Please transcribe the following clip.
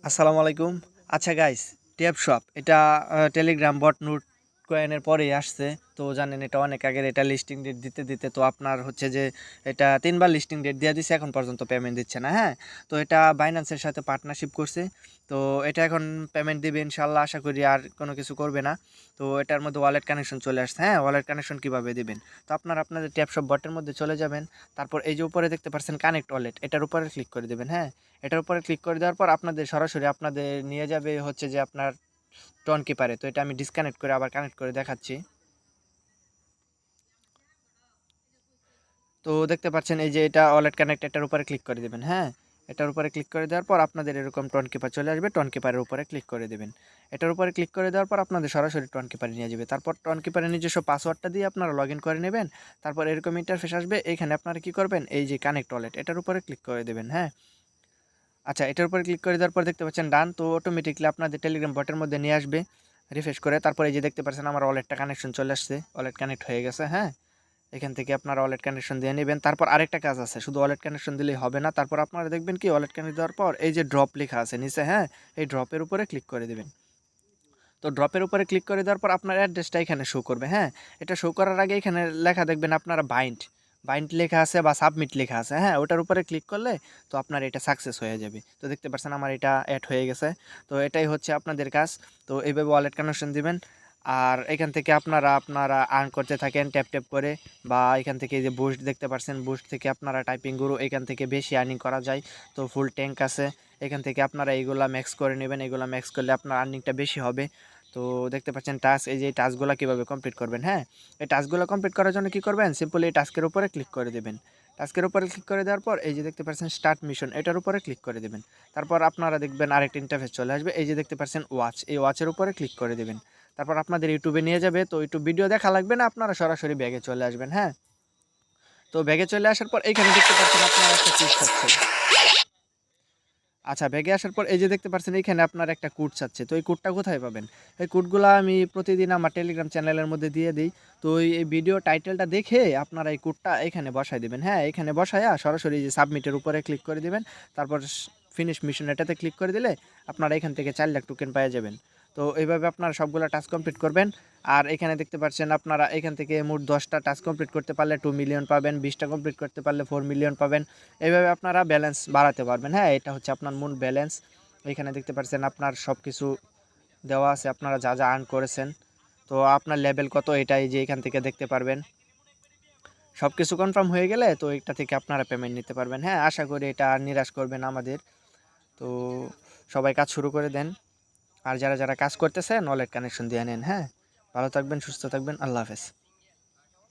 আসসালামু আলাইকুম। আচ্ছা গাইস, ট্যাব শপ এটা টেলিগ্রাম বট নোট কয়েনের পরেই আসছে। তো জানেন এটা অনেক আগের, এটা লিস্টিং ডেট দিতে দিতে তো আপনার হচ্ছে যে এটা ৩ বার লিস্টিং ডেট দিয়ে দিছে, এখন পর্যন্ত পেমেন্ট দিচ্ছে না। হ্যাঁ, তো এটা বাইন্যান্সের সাথে পার্টনারশিপ করছে। তো এটা এখন পেমেন্ট দিবে ইনশাল্লাহ, আশা করি আর কোনো কিছু করবে না। তো এটার মধ্যে ওয়ালেট কানেকশন চলে আসছে। হ্যাঁ, ওয়ালেট কানেকশন কীভাবে দিবেন? তো আপনাদের ট্যাব শপ বটের মধ্যে চলে যাবেন। তারপর এই যে উপরে দেখতে পাচ্ছেন কানেক্ট ওয়ালেট, এটার উপরে ক্লিক করে দেবেন। হ্যাঁ, এটার উপরে ক্লিক করে দেওয়ার পর আপনাদের সরাসরি আপনাদের নিয়ে যাবে হচ্ছে যে আপনার টন কিপারে। তো এটা আমি ডিসকানেক্ট করে আবার কানেক্ট করে দেখাচ্ছি। তো দেখতে পাচ্ছেন এই যে এটা ওয়ালেট কানেক্ট, এটার উপরে ক্লিক করে দেবেন। হ্যাঁ, এটার উপরে ক্লিক করে দেওয়ার পর আপনাদের এরকম টন কিপার চলে আসবে, টন কিপারের উপরে ক্লিক করে দেবেন। এটার উপরে ক্লিক করে দেওয়ার পর আপনাদের সরাসরি টন কিপারে নিয়ে যাবে। তারপর টন কিপারের নিজস্ব পাসওয়ার্ডটা দিয়ে আপনারা লগ ইন করে নেবেন। তারপর এরকম ইন্টারফেস আসবে, এইখানে আপনারা কি করবেন, এই যে কানেক্ট ওয়ালেট এটার উপরে ক্লিক করে দেবেন। হ্যাঁ, আচ্ছা, এটার উপরে ক্লিক করে দেওয়ার পর দেখতে পাচ্ছেন ডান। তো অটোমেটিকলি আপনাদের টেলিগ্রাম বটের মধ্যে নিয়ে আসবে রিফ্রেশ করে। তারপরে এই যে দেখতে পাচ্ছেন আমার ওয়ালেটটা কানেকশন চলে আসছে, ওয়ালেট কানেক্ট হয়ে গেছে। হ্যাঁ, এখান থেকে আপনারা ওয়ালেট কানেকশন দিয়ে নেবেন। তারপর আরেকটা কাজ আছে, শুধু ওয়ালেট কানেকশন দিলেই হবে না। তারপর আপনারা দেখবেন কি ওয়ালেট কানেক্ট দেওয়ার পর এই যে ড্রপ লেখা আছে নিচে, হ্যাঁ, এই ড্রপের উপরে ক্লিক করে দেবেন। তো ড্রপের উপরে ক্লিক করে দেওয়ার পর আপনার অ্যাড্রেসটা এখানে শো করবে। হ্যাঁ, এটা শো করার আগে এখানে লেখা দেখবেন আপনারা বাইন্ড বাইন্ড লেখা আছে বা সাবমিট লেখা আছে। হ্যাঁ, ওটার উপরে ক্লিক করলে তো আপনার এটা সাকসেস হয়ে যাবে। তো দেখতে পাচ্ছেন আমার এটা অ্যাড হয়ে গেছে। তো এটাই হচ্ছে আপনাদের কাজ। তো এইভাবে ওয়ালেট কানেকশন দিবেন। আর এখান থেকে আপনারা আর্ন করতে থাকেন ট্যাপ ট্যাপ করে, বা এখান থেকে এই যে বুস্ট দেখতে পাচ্ছেন, বুস্ট থেকে আপনারা টাইপিং গুরু, এখান থেকে বেশি আর্নিং করা যায়। তো ফুল ট্যাঙ্ক আছে, এখান থেকে আপনারা এইগুলা ম্যাক্স করে নেবেন। এগুলা ম্যাক্স করলে আপনার আর্নিংটা বেশি হবে। তো দেখতে পাচ্ছেন টাস্ক, এই যে টাস্কগুলো কীভাবে কমপ্লিট করবেন। হ্যাঁ, এই টাস্কগুলো কমপ্লিট করার জন্য কী করবেন, সিম্পলি এই টাস্কের উপরে ক্লিক করে দেবেন। টাস্কের উপরে ক্লিক করে দেওয়ার পর এই যে দেখতে পাচ্ছেন স্টার্ট মিশন, এটার উপরে ক্লিক করে দেবেন। তারপর আপনারা দেখবেন আরেকটা ইন্টারফেস চলে আসবে, এই যে দেখতে পাচ্ছেন ওয়াচ, এই ওয়াচের উপরে ক্লিক করে দেবেন। তারপর আপনাদের ইউটিউবে নিয়ে যাবে। তো ইউটিউব ভিডিও দেখা লাগবে না, আপনারা সরাসরি ব্যাগে চলে আসবেন। হ্যাঁ, তো ব্যাগে চলে আসার পর এইখানে দেখতে পাচ্ছেন আপনার একটা কোড চাচ্ছে। আচ্ছা, ব্যাগে আসার পর এই যে দেখতে পাচ্ছেন এইখানে আপনার একটা কোড চাচ্ছে। তো এই কোডটা কোথায় পাবেন? এই কোডগুলা আমি প্রতিদিন আমার টেলিগ্রাম চ্যানেলের মধ্যে দিয়ে দিই। তো এই ভিডিও টাইটেলটা দেখে আপনারা এই কোডটা এখানে বসায় দিবেন। হ্যাঁ, এখানে বসায়া সরাসরি যে সাবমিটের উপরে ক্লিক করে দিবেন। তারপর ফিনিশ মিশন এটাতে ক্লিক করে দিলে আপনারা এখান থেকে ৪ লাখ টোকেন পেয়ে যাবেন। তো এইভাবে আপনারা সবগুলা টাস্ক কমপ্লিট করবেন। আর এখানে দেখতে পাচ্ছেন আপনারা এখান থেকে মোট ১০টা টাস্ক কমপ্লিট করতে পারলে 2 মিলিয়ন পাবেন, 20টা কমপ্লিট করতে পারলে 4 মিলিয়ন পাবেন। এইভাবে আপনারা ব্যালেন্স বাড়াতে পারবেন। হ্যাঁ, এটা হচ্ছে আপনার মূল ব্যালেন্স। এখানে দেখতে পাচ্ছেন আপনার সব কিছু দেওয়া আছে, আপনারা যা যা আর্ন করেছেন। তো আপনার লেভেল কত এটা এই যে এখান থেকে দেখতে পারবেন। সব কিছু কনফার্ম হয়ে গেলে তো এটা থেকে আপনারা পেমেন্ট নিতে পারবেন। হ্যাঁ, আশা করি এটা আর নিরাশ করবে না আমাদের। তো সবাই কাজ শুরু করে দেন। আর যারা কাজ করতেছেন ওয়ালেট কানেকশন দিয়ে নেন। হ্যাঁ, ভালো থাকবেন, সুস্থ থাকবেন। আল্লাহ হাফেজ।